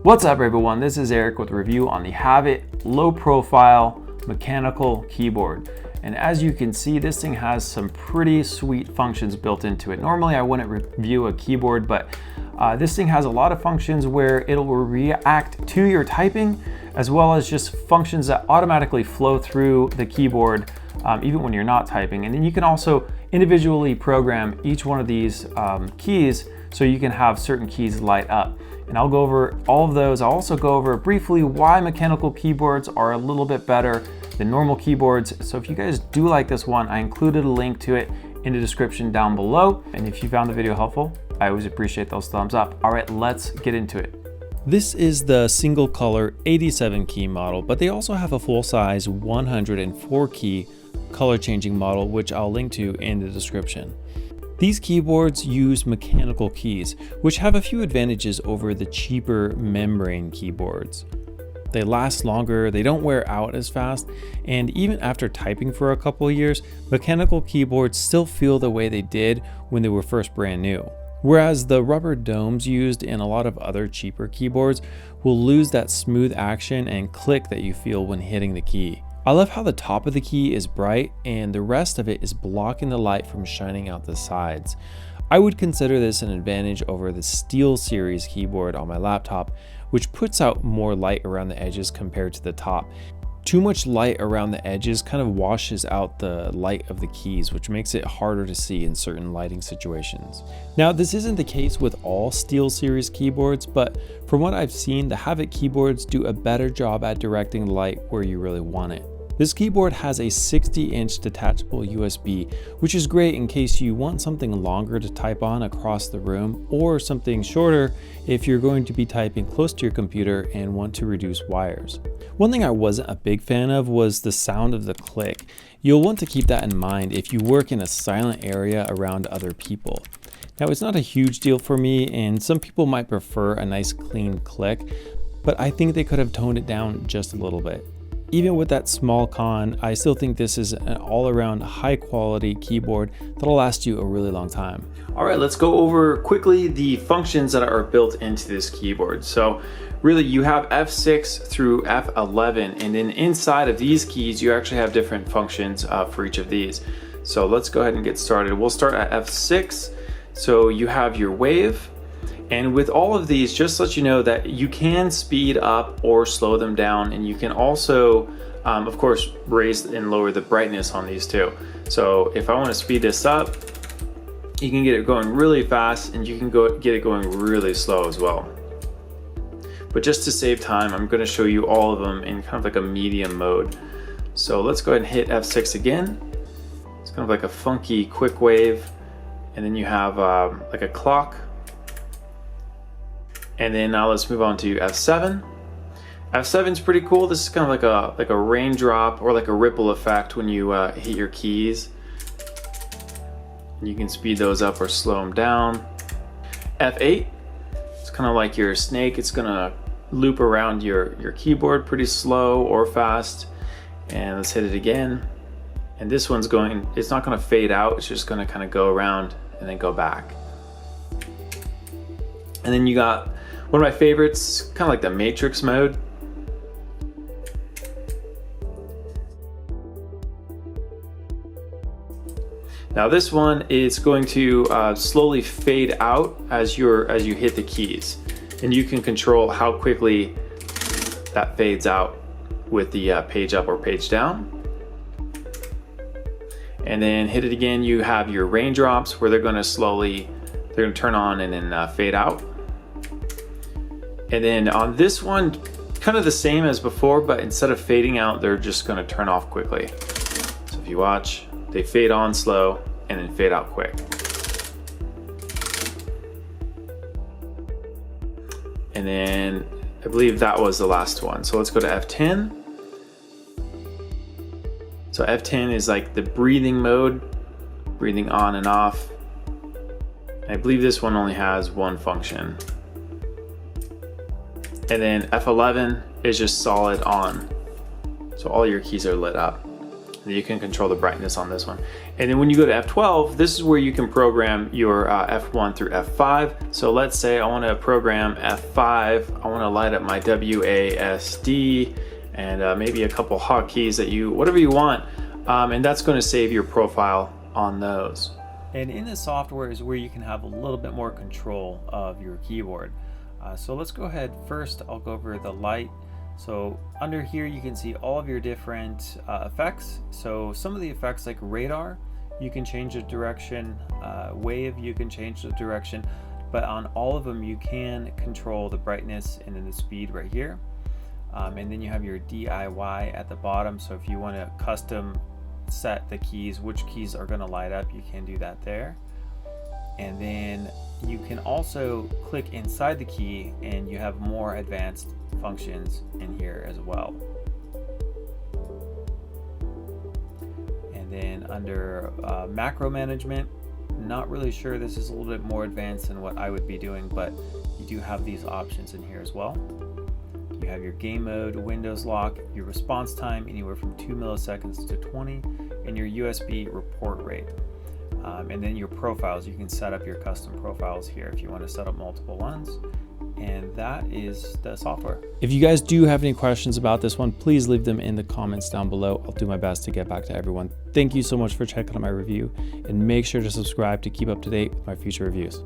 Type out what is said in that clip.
What's up everyone, this is Eric with a review on the Havit low profile mechanical keyboard. And as you can see, this thing has some pretty sweet functions built into it. Normally I wouldn't review a keyboard, but this thing has a lot of functions where it'll react to your typing, as well as just functions that automatically flow through the keyboard even when you're not typing. And then you can also individually program each one of these keys so you can have certain keys light up. And I'll go over all of those. I'll also go over briefly why mechanical keyboards are a little bit better than normal keyboards. So if you guys do like this one, I included a link to it in the description down below. And if you found the video helpful, I always appreciate those thumbs up. All right, let's get into it. This is the single color 87 key model, but they also have a full size 104 key color changing model, which I'll link to in the description. These keyboards use mechanical keys, which have a few advantages over the cheaper membrane keyboards. They last longer, they don't wear out as fast, and even after typing for a couple of years, mechanical keyboards still feel the way they did when they were first brand new. Whereas the rubber domes used in a lot of other cheaper keyboards will lose that smooth action and click that you feel when hitting the key. I love how the top of the key is bright and the rest of it is blocking the light from shining out the sides. I would consider this an advantage over the SteelSeries keyboard on my laptop, which puts out more light around the edges compared to the top. Too much light around the edges kind of washes out the light of the keys, which makes it harder to see in certain lighting situations. Now, this isn't the case with all SteelSeries keyboards, but from what I've seen, the Havit keyboards do a better job at directing light where you really want it. This keyboard has a 60-inch detachable USB, which is great in case you want something longer to type on across the room, or something shorter if you're going to be typing close to your computer and want to reduce wires. One thing I wasn't a big fan of was the sound of the click. You'll want to keep that in mind if you work in a silent area around other people. Now, it's not a huge deal for me, and some people might prefer a nice clean click, but I think they could have toned it down just a little bit. Even with that small con, I still think this is an all-around high quality keyboard that'll last you a really long time. All right, let's go over quickly the functions that are built into this keyboard. So really you have F6 through F11, and then inside of these keys, you actually have different functions for each of these. So let's go ahead and get started. We'll start at F6. So you have your wave. And with all of these, just to let you know that you can speed up or slow them down, and you can also, of course, raise and lower the brightness on these too. So if I want to speed this up, you can get it going really fast, and you can get it going really slow as well. But just to save time, I'm going to show you all of them in kind of like a medium mode. So let's go ahead and hit F6 again. It's kind of like a funky quick wave, and then you have like a clock. And then now let's move on to F7. F7 is pretty cool. This is kind of like a raindrop or like a ripple effect when you hit your keys. You can speed those up or slow them down. F8, it's kind of like your snake. It's gonna loop around your keyboard pretty slow or fast. And let's hit it again. And this one's going, it's not gonna fade out. It's just gonna kind of go around and then go back. And then you got one of my favorites, kind of like the matrix mode. Now this one is going to slowly fade out as you hit the keys, and you can control how quickly that fades out with the page up or page down. And then hit it again. You have your raindrops where they're going to turn on and then fade out. And then on this one, kind of the same as before, but instead of fading out, they're just going to turn off quickly. So if you watch, they fade on slow and then fade out quick. And then I believe that was the last one. So let's go to F10. So F10 is like the breathing mode, breathing on and off. I believe this one only has one function. And then F11 is just solid on. So all your keys are lit up. and you can control the brightness on this one. And then when you go to F12, this is where you can program your F1 through F5. So let's say I want to program F5. I want to light up my WASD and maybe a couple hotkeys that whatever you want. And that's going to save your profile on those. And in the software is where you can have a little bit more control of your keyboard. So let's go ahead. First, I'll go over the light. So under here, you can see all of your different effects. So some of the effects like radar, you can change the direction. Wave, you can change the direction. But on all of them, you can control the brightness and then the speed right here. And then you have your DIY at the bottom. So if you want to custom set the keys, which keys are going to light up, you can do that there. And then you can also click inside the key and you have more advanced functions in here as well. And then under macro management, not really sure, this is a little bit more advanced than what I would be doing, but you do have these options in here as well. You have your game mode, Windows lock, your response time anywhere from 2 milliseconds to 20, and your USB report rate. And then your profiles, you can set up your custom profiles here if you want to set up multiple ones. And that is the software. If you guys do have any questions about this one, please leave them in the comments down below. I'll do my best to get back to everyone. Thank you so much for checking out my review, and make sure to subscribe to keep up to date with my future reviews.